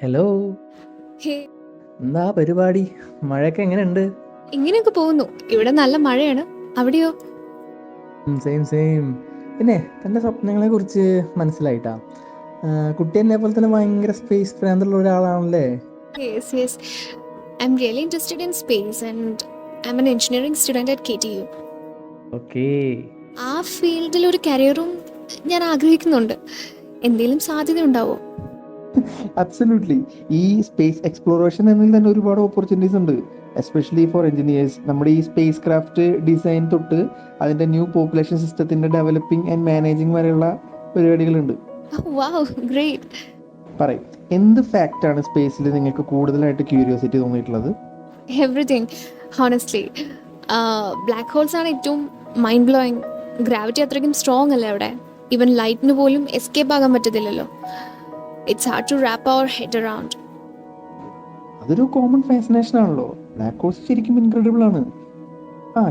Hello. ഹേ, എന്താ പരിപാടി? മഴയൊക്കെ എങ്ങനെയുണ്ട്? ഇങ്ങനെയൊക്കെ പോകുന്നു. ഇവിടെ നല്ല മഴയാണ്. അവിടെയോ? Same same. പിന്നെ തൻ്റെ സ്വപ്നങ്ങളെ കുറിച്ച് മനസ്സിലായിട്ടാ? കുട്ടി എന്നെ പോലെ തന്നെ ഭയങ്കര സ്പേസ് ഭ്രാന്തുള്ള ഒരാളാണല്ലേ? Yes yes. I am really interested in space and I am an engineering student at KTU. Okay. ആ ഫീൽഡിൽ ഒരു കരിയറും ഞാൻ ആഗ്രഹിക്കുന്നുണ്ട്. എന്തെങ്കിലും സാധ്യത ഉണ്ടാവോ? അബ്സല്യൂട്ട്ലി. ഈ സ്പേസ് എക്സ്പ്ലോറേഷൻ എന്നതിൽ തന്നെ ഒരുപാട് ഓപ്പർച്യൂണിറ്റീസ് ഉണ്ട്, എസ്പെഷ്യലി ഫോർ എഞ്ചിനീയേഴ്സ്. നമ്മുടെ ഈ സ്പേസ് ക്രാഫ്റ്റ് ഡിസൈൻ തൊട്ട് അതിൻ്റെ ന്യൂ പോപ്പുലേഷൻ സിസ്റ്റത്തിൻ്റെ ഡെവലപ്പിംഗ് ആൻഡ് മാനേജിങ് വരെയുള്ള പരിപാടികളുണ്ട്. വാവ്, ഗ്രേറ്റ്. പറയും, എന്ത് ഫാക്റ്റാണ് സ്പേസിൽ നിങ്ങൾക്ക് കൂടുതലായിട്ട് ക്യൂരിയോസിറ്റി തോന്നിയിട്ടുള്ളത്? Everything, honestly. ബ്ലാക്ക് ഹോൾസ് ആണ് ഏറ്റവും മൈൻഡ് ബ്ലോയിങ്. ഗ്രാവിറ്റി അത്രയ്ക്കും സ്ട്രോങ് അല്ലേ അവിടെ. ഈവൻ ലൈറ്റിന് പോലും എസ്കേപ്പ് ആകാൻ പറ്റത്തില്ലല്ലോ. It's hard to wrap our head around. അതൊരു കോമൺ ഫാസിനേഷൻ ആണല്ലോ. ബ്ലാക്ക് ഹോൾസ് ശരിക്കും ഇൻക്രെഡിബിൾ ആണ്.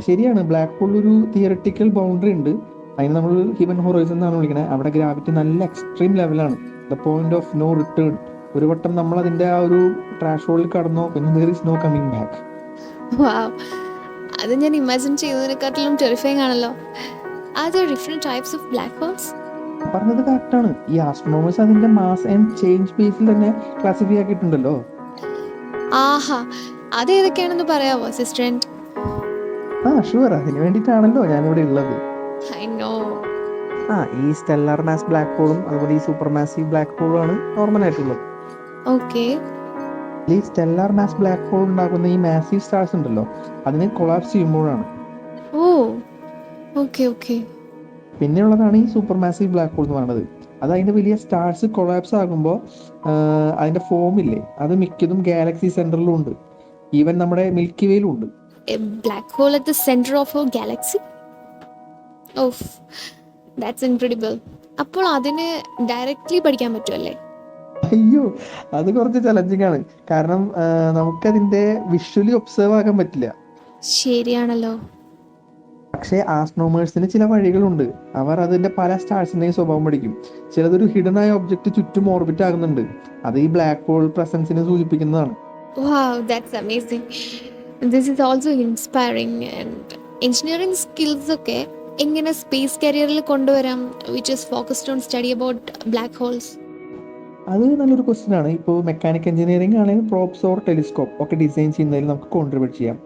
ശരിയാണ്, ബ്ലാക്ക് ഹോളിൽ ഒരു തിയററ്റിക്കൽ ബൗണ്ടറി ഉണ്ട്. അതിന് നമ്മൾ ഹ്യൂമൻ ഹൊറൈസൺ എന്നാണ് വിളിക്കുന്നത്. അവിടെ ഗ്രാവിറ്റി നല്ല എക്സ്ട്രീം ലെവലാണ്, the point of no return. ഒരു വട്ടം നമ്മൾ അതിൻ്റെ ആ ഒരു ട്രാഷ് ഹോളിൽ കടന്നോ, പിന്നെ there is no coming back. Wow, അത് ഞാൻ ഇമാജിൻ ചെയ്യുന്നതിനെക്കാട്ടിലും ടെറിഫൈങ് ആണല്ലോ. Are there different types of black holes? പറഞ്ഞത് കറക്റ്റാണ്. ഈ ആസ്ട്രോണോമേഴ്സ് അതിൻ്റെ മാസ് ആൻഡ് ചേഞ്ച് ബേസിൽ തന്നെ ക്ലാസിഫൈ ആക്കിയിട്ടുണ്ടല്ലോ. ആഹാ, അത് ഏതൊക്കെയാണെന്ന് പറയാമോ അസിസ്റ്റന്റ്? ഷുവർ, അതിന് വേണ്ടിയിട്ടാണല്ലോ ഞാനിവിടെ ഉള്ളത്. I know. ഈ സ്റ്റെല്ലാർ മാസ് ബ്ലാക്ക് ഹോളും അതുപോലെ ഈ സൂപ്പർ മാസീവ് ബ്ലാക്ക് ഹോളും ആണ് നോർമൽ ആയിട്ടുള്ളത്. ഓക്കെ. ഈ സ്റ്റെല്ലാർ മാസ് ബ്ലാക്ക് ഹോൾ ഉണ്ടാകുന്ന ഈ മാസീവ് സ്റ്റാർസ് ഉണ്ടല്ലോ, അതിന് കൊളാപ്സ് ചെയ്യുമ്പോഴാണ്. ഓ, ഓക്കെ ഓക്കെ. പിന്നെയുള്ളതാണ് ഈ സൂപ്പർ മാസീവ് ബ്ലാക്ക് ഹോൾ എന്ന് പറയുന്നത്. അത് അതിൻ്റെ വലിയ സ്റ്റാർസ് കൊളാപ്സ് ആകുമ്പോൾ അതിൻ്റെ ഫോമില്ലേ, അത് മിക്കതും ഗാലക്സി സെൻറ്ററിലും ഉണ്ട്. ഈവൻ നമ്മുടെ മിൽക്കി വേയിലും ഉണ്ട്. A black hole at the centre of A Galaxy? Of, that's incredible. അപ്പോൾ അതിന് ഡയറക്റ്റ്ലി പഠിക്കാൻ പറ്റുമല്ലേ? അയ്യോ, അത് കുറച്ച് ചലഞ്ചിങ് ആണ്. കാരണം നമുക്കതിൻ്റെ വിഷ്വലി ഒബ്സർവ് ആക്കാൻ പറ്റില്ല. ശരിയാണല്ലോ. പക്ഷേ ആസ്ട്രോണോമേഴ്സിന് ചില വഴികളുണ്ട്. അവർ അതിൻ്റെ പല സ്റ്റാർസിൻ്റെയും സ്വഭാവം പഠിക്കും. ചിലതൊരു ഹിഡൻ ആയ ഒബ്ജക്റ്റ് ചുറ്റും ഓർബിറ്റ് ആകുന്നുണ്ട്. അത് ഈ ബ്ലാക്ക് ഹോൾ പ്രസൻസിനെ സൂചിപ്പിക്കുന്നതാണ്. Wow, that's amazing. This is also inspiring. And engineering skills ഒക്കെ എങ്ങനെ സ്പേസ് കരിയറിൽ കൊണ്ടുവരാം, which is focused on study about black holes? അത് നല്ലൊരു ക്വസ്റ്റ്യൻ ആണ്. ഇപ്പോൾ മെക്കാനിക്കൽ എഞ്ചിനീയറിംഗ് ആണെങ്കിൽ പ്രോബ്സ് ഓർ ടെലിസ്കോപ്പ് ഒക്കെ ഡിസൈൻ ചെയ്യുന്നതിൽ നമുക്ക് കോൺട്രിബ്യൂട്ട് ചെയ്യാം.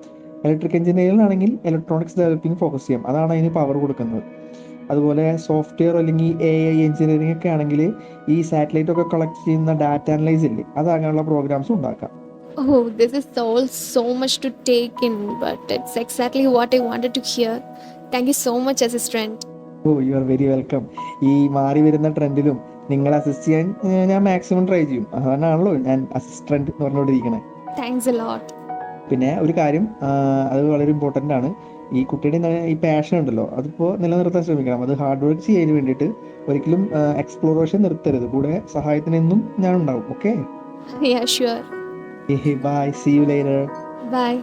ഇലക്ട്രിക് എഞ്ചിനീയറിംഗ് ആണെങ്കിൽ ഇലക്ട്രോണിക്സ് ഡെവലപ്പിംഗ് ഫോക്കസ് ചെയ്യാം, അതാണ് അതിന് പവർ കൊടുക്കുന്നത്. അതുപോലെ സോഫ്റ്റ്വെയർ അല്ലെങ്കിൽ AI എഞ്ചിനീയറിംഗ് ഒക്കെ ആണെങ്കിൽ ഈ സാറ്റലൈറ്റ് ഒക്കെ കളക്ട് ചെയ്യുന്ന ഡാറ്റ അനലൈസ് ഇല്ലേ, അതാകാനുള്ള പ്രോഗ്രാംസും ഉണ്ടാക്കാം. Oh, this is all so much to take in, but it's exactly what I wanted to hear. Thank you so much, assistant. You are very welcome. ഈ മാറി വരുന്ന ട്രെൻഡിലും നിങ്ങളെ അസിസ്റ്റ് ചെയ്യാൻ ഞാൻ മാക്സിമം ട്രൈ ചെയ്യും. അതാണല്ലോ ഞാൻ അസിസ്റ്റന്റ് എന്ന് പറഞ്ഞുകൊണ്ടിരിക്കണേ. Thanks a lot. പിന്നെ ഒരു കാര്യം, അത് വളരെ ഇമ്പോർട്ടൻ്റ് ആണ്. ഈ കുട്ടിയുടെ ഈ പാഷൻ ഉണ്ടല്ലോ, അതിപ്പോൾ നിലനിർത്താൻ ശ്രമിക്കണം. അത് ഹാർഡ് വർക്ക് ചെയ്യാൻ വേണ്ടിയിട്ട് ഒരിക്കലും എക്സ്പ്ലോറേഷൻ നിർത്തരുത്. കൂടെ സഹായത്തിനെന്നും ഞാൻ ഉണ്ടാവും. Okay, Yeah, sure. Bye, see you later. Bye.